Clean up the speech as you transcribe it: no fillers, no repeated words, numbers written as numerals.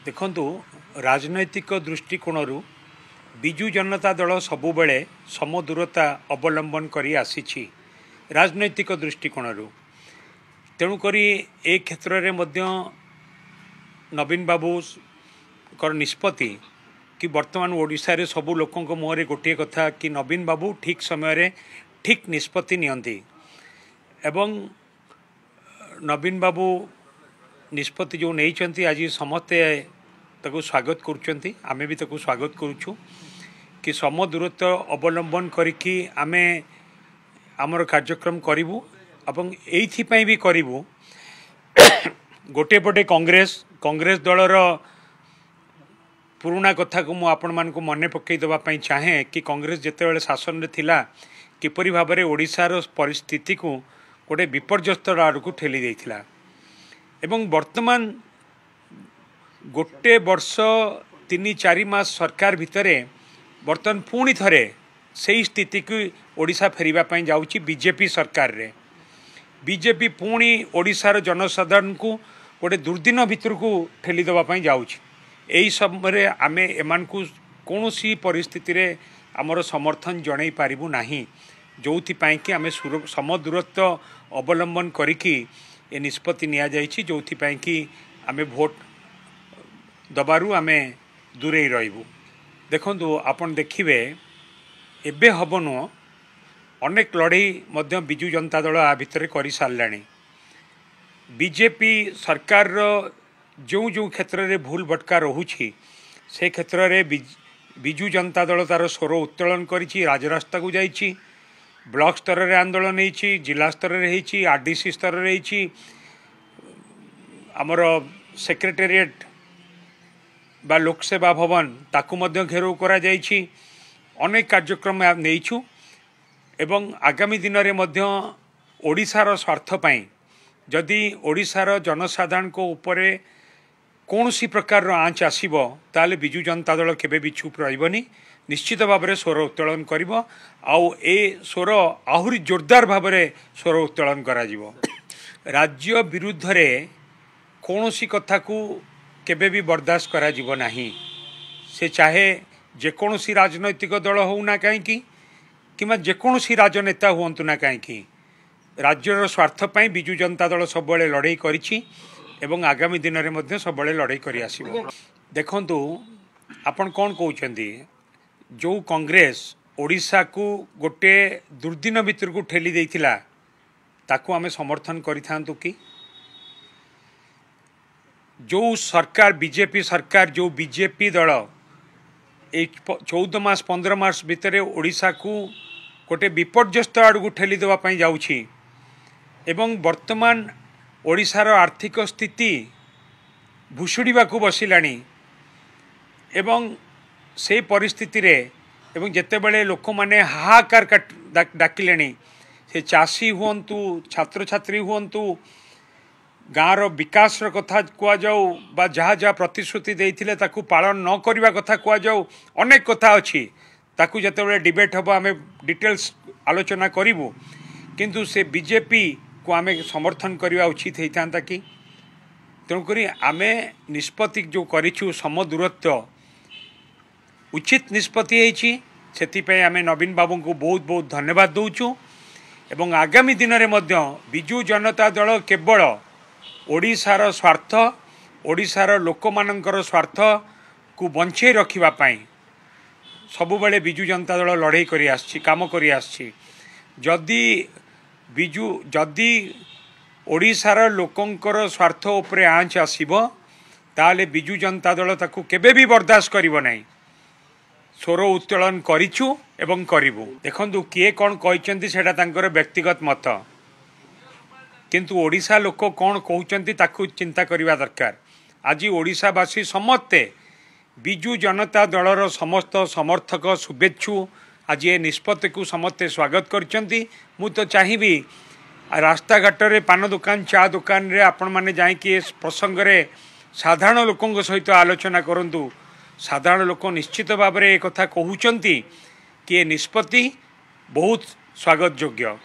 देखु राजनैतिक दृष्टिकोण विजु जनता दल सबुबले समदूरता अवलंबन करी आसी राजनैतिक दृष्टिकोण तेणुक ए क्षेत्र में नवीन बाबू कर निष्पत्ति कि वर्तमान ओडिशा रे सबु लोकों मुहर गोटे कथा कि नवीन बाबू ठीक समय ठीक निष्पत्ति नियंती एवं नवीन बाबू निष्पत्ति जो नहीं आज समस्ते ताको स्वागत करुँच आमे भी ताको स्वागत करुचु कि सम दूरत्व अवलंबन करिकी आमे आमर कार्यक्रम करूँ एवं एइथिपाई भी करूँ गोटे पटे कांग्रेस दलर पुराना कथा को मु आपण मान को मन पकई देवाई चाहे कि कांग्रेस जितेबाला शासन में थिला किपरि भाव में ओडिशार परिस्थिति को गोटे विपर्यस्त आड़ को ठेली देथिला एवं वर्तमान गोटे वर्ष 3-4 मास सरकार भितर वर्तमान पुणी थरे से स्थिति को ओडिशा फेरिबा जाउची बीजेपी सरकार रे बीजेपी पुणी ओडिशार जनसाधारण को गोटे दुर्दिन भितर को ठेली देवाई जाउची यही समय आमे एमान को कौन सी परिस्थिति रे आमर समर्थन जन पारिबु नाही जोथिपाई कि आमे सम दूरत्व अवलंबन करिकी ए निष्पत्ति निया जाइछि जोथिपाई कि आमे भोट दबारु आमे दूरे रहिबु। देखंतु आपण देखिबे एबे हबनु अनेक लड़ाई मध्य बिजु जनता दल आ भितर करि सारलाणी बीजेपी सरकार जो जो क्षेत्र में भूल भटका रोची से क्षेत्र में बिजु जनता दल तार स्वर उत्तोलन करी राजरास्ता को जाइए ब्लॉक स्तर में आंदोलन होती जिला स्तर में आरडीसी स्तर में आमर सेक्रेटेरिएट बा लोकसेवा भवन ताकू मध्य घेराव करा जाइछि अनेक कार्यक्रम नहींछु एवं आगामी दिन में मध्य ओडिशार स्वार्थ पाई जदि ओडिशार जनसाधारण को ऊपरे कौन सी प्रकार आँच आसब ताले बिजु जनता दल केबे भी चुप रही निश्चित भाव में स्वर उत्तोलन कर स्वर आहुरी जोरदार भाव में स्वर उत्तोलन करा राज्य विरुद्ध रे कौन सी कथा को केबे भी बर्दाश्त करा जीवो नाही से चाहे जेकोसी राजनैतिक दल हो ना कहीं कि जेकोसी राजनेता हूँ ना कहीं राज्यर स्वार्थपाई बिजु जनता दल सब लड़ाई करिछि एवं आगामी दिन में सब लड़ाई कर आसब। देखंतु आपण कौन कहते जो कांग्रेस ओडिशा को गोटे दुर्दिन भितर को ठेली देथिला ताकू आमे समर्थन करिथांतु कि जो सरकार बीजेपी सरकार जो बीजेपी दल 14 मास 15 मास भितर ओडिशा को गोटे विपर्यस्त आड़ को ठेली देवाई जाउछि एवं वर्तमान ओडिशार आर्थिक स्थिति भुशुड़ा को बसिलानी एवं से परिस्थिति रे एवं जेते बड़े लोक माने हाहाकार डाकिले से चाषी हुंतु छात्र छात्री हुंतु गाँव विकास कथा कह जाऊ बा जहाँ जहाँ प्रतिश्रुति देइथिले ताकू पालन न करने कथा कह जाऊ अनेक कथा अच्छी ताकू जेते डिबेट हम आम डिटेल्स आलोचना करूँ किंतु से बीजेपी को आम समर्थन करवा उचित होता कि तेणुक आमे निष्पत्ति जो करिछु सम दूरत्व उचित निष्पत्ति से आमे नवीन बाबू को बहुत बहुत धन्यवाद दौचु एवं आगामी दिन में बिजु जनता दल केवल ओडिशार स्वार्थ ओडिशार लोक मानकर स्वार्थ को बंचे रखिबापाई सबुबले बिजु जनता दल लड़ाई करी आछि काम करी आछि जदि बिजु जदि ओडिशार लोकंकर स्वार्थ उपरे आँच आसीबो ताले बिजु जनता दल ताकू केबे भी बर्दाश्त करिवो नाही स्वर उत्तोलन करिछु एवं करिवु। देखंतु किए कौन कहते सेटा तांकर व्यक्तिगत मत किंतु ओडिशा लोक कौन कहते ताकू चिंता करवा दरकार। आज ओडिशावासी समस्ते बिजु जनता दलर समस्त समर्थक शुभेच्छु आज ये निष्पत्ति को समस्ते स्वागत करचंती। मु तो चाहिए रास्ता घाट रे पान दुकान चा दुकान रे आपण माने जाई कि प्रसंग रे साधारण लोकों सहित आलोचना करंतु साधारण लोक निश्चित भाव में एक कथा कहउचंती कि निष्पत्ति बहुत स्वागत योग्य।